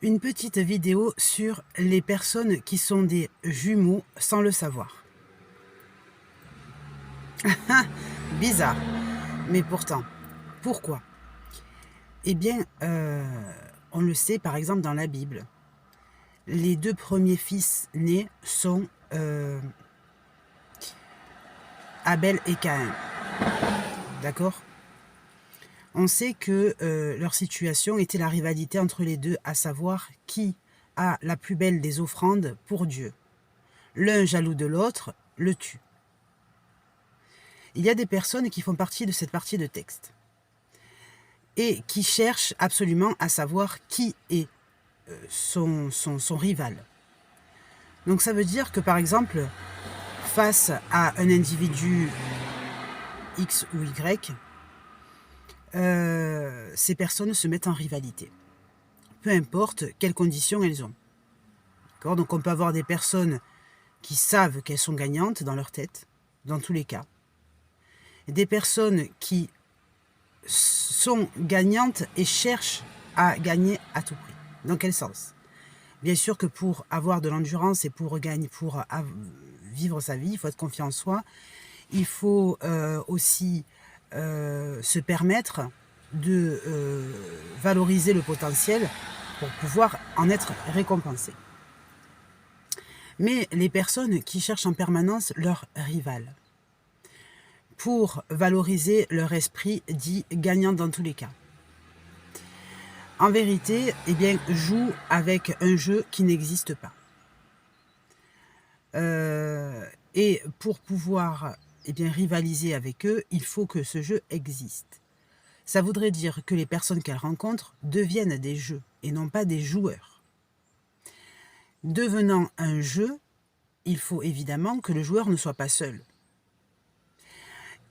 Une petite vidéo sur les personnes qui sont des jumeaux sans le savoir. Bizarre, mais pourtant, pourquoi? Eh bien, on le sait par exemple dans la Bible. Les deux premiers fils nés sont Abel et Caïn. D'accord? On sait que leur situation était la rivalité entre les deux, à savoir qui a la plus belle des offrandes pour Dieu. L'un jaloux de l'autre le tue. Il y a des personnes qui font partie de cette partie de texte et qui cherchent absolument à savoir qui est son rival. Donc ça veut dire que par exemple, face à un individu X ou Y, ces personnes se mettent en rivalité. Peu importe quelles conditions elles ont. Donc on peut avoir des personnes qui savent qu'elles sont gagnantes dans leur tête, dans tous les cas. Des personnes qui sont gagnantes et cherchent à gagner à tout prix. Dans quel sens? Bien sûr que pour avoir de l'endurance et pour vivre sa vie, il faut être confiant en soi. Il faut aussi se permettre de valoriser le potentiel pour pouvoir en être récompensé. Mais les personnes qui cherchent en permanence leur rival, pour valoriser leur esprit dit gagnant dans tous les cas, en vérité, eh bien, jouent avec un jeu qui n'existe pas. Et pour pouvoir rivaliser avec eux, il faut que ce jeu existe. Ça voudrait dire que les personnes qu'elles rencontrent deviennent des jeux et non pas des joueurs. Devenant un jeu, il faut évidemment que le joueur ne soit pas seul.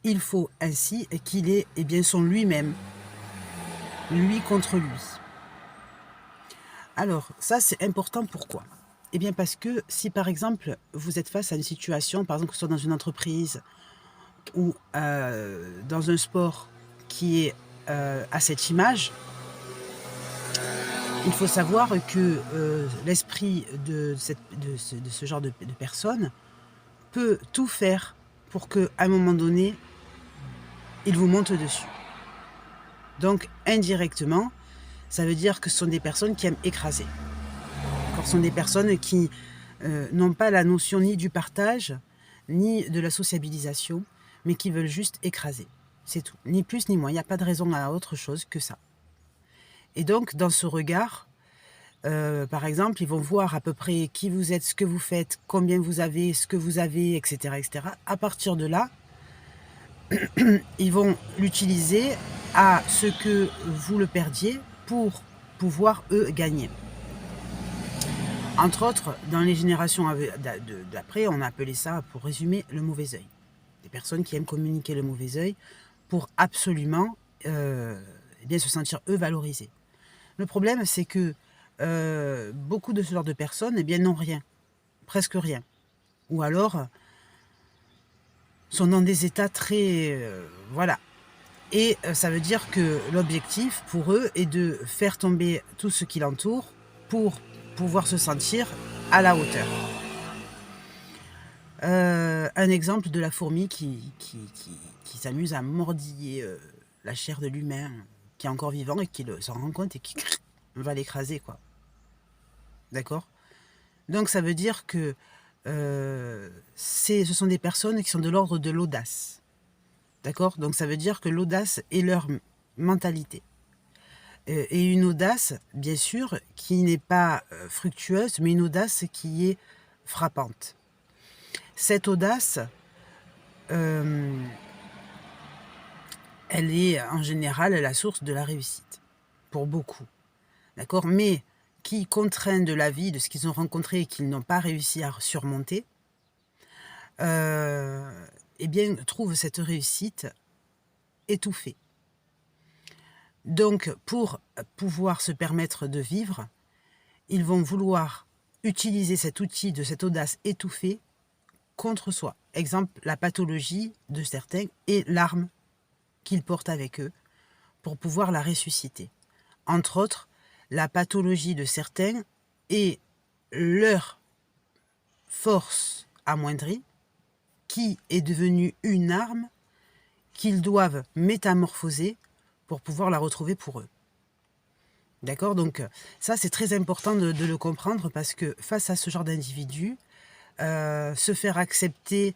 Il faut ainsi qu'il ait son lui-même, lui contre lui. Alors, ça c'est important, pourquoi? Eh bien parce que si par exemple vous êtes face à une situation, par exemple que ce soit dans une entreprise ou dans un sport qui est à cette image, il faut savoir que l'esprit de ce genre de personne peut tout faire pour qu'à un moment donné, il vous monte dessus. Donc indirectement, ça veut dire que ce sont des personnes qui aiment écraser. Ce sont des personnes qui n'ont pas la notion ni du partage, ni de la sociabilisation, mais qui veulent juste écraser. C'est tout. Ni plus ni moins. Il n'y a pas de raison à autre chose que ça. Et donc, dans ce regard, par exemple, ils vont voir à peu près qui vous êtes, ce que vous faites, combien vous avez, ce que vous avez, etc. etc. À partir de là, ils vont l'utiliser à ce que vous le perdiez pour pouvoir, eux, gagner. Entre autres, dans les générations d'après, on a appelé ça, pour résumer, le mauvais œil. Des personnes qui aiment communiquer le mauvais œil pour absolument se sentir, eux, valorisés. Le problème, c'est que beaucoup de ce genre de personnes n'ont rien, presque rien. Ou alors sont dans des états très... voilà. Et ça veut dire que l'objectif pour eux est de faire tomber tout ce qui l'entoure pour pouvoir se sentir à la hauteur. Un exemple de la fourmi qui s'amuse à mordiller la chair de l'humain qui est encore vivant et qui s'en rend compte et qui va l'écraser, quoi. D'accord? Donc ça veut dire que ce sont des personnes qui sont de l'ordre de l'audace. D'accord? Donc ça veut dire que l'audace est leur mentalité. Et une audace, bien sûr, qui n'est pas fructueuse, mais une audace qui est frappante. Cette audace, elle est en général la source de la réussite, pour beaucoup. D'accord? Mais qui, contraints de la vie, de ce qu'ils ont rencontré et qu'ils n'ont pas réussi à surmonter, trouvent cette réussite étouffée. Donc, pour pouvoir se permettre de vivre, ils vont vouloir utiliser cet outil de cette audace étouffée contre soi. Exemple, la pathologie de certains et l'arme qu'ils portent avec eux pour pouvoir la ressusciter. Entre autres, la pathologie de certains et leur force amoindrie, qui est devenue une arme qu'ils doivent métamorphoser pour pouvoir la retrouver pour eux. D'accord? Donc ça, c'est très important de le comprendre, parce que face à ce genre d'individus, se faire accepter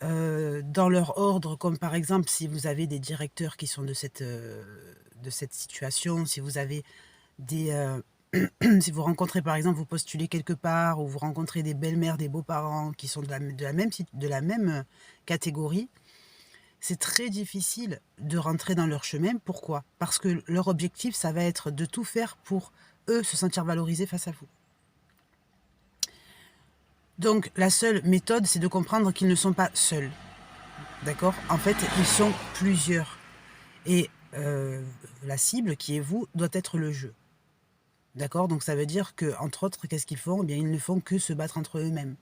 dans leur ordre, comme par exemple si vous avez des directeurs qui sont de cette situation, si vous avez des... si vous rencontrez par exemple, vous postulez quelque part, ou vous rencontrez des belles-mères, des beaux-parents qui sont de la même catégorie, c'est très difficile de rentrer dans leur chemin. Pourquoi? Parce que leur objectif, ça va être de tout faire pour eux se sentir valorisés face à vous. Donc la seule méthode, c'est de comprendre qu'ils ne sont pas seuls. D'accord? En fait, ils sont plusieurs. Et la cible, qui est vous, doit être le jeu. D'accord? Donc ça veut dire que, entre autres, qu'est-ce qu'ils font? Eh bien, ils ne font que se battre entre eux-mêmes.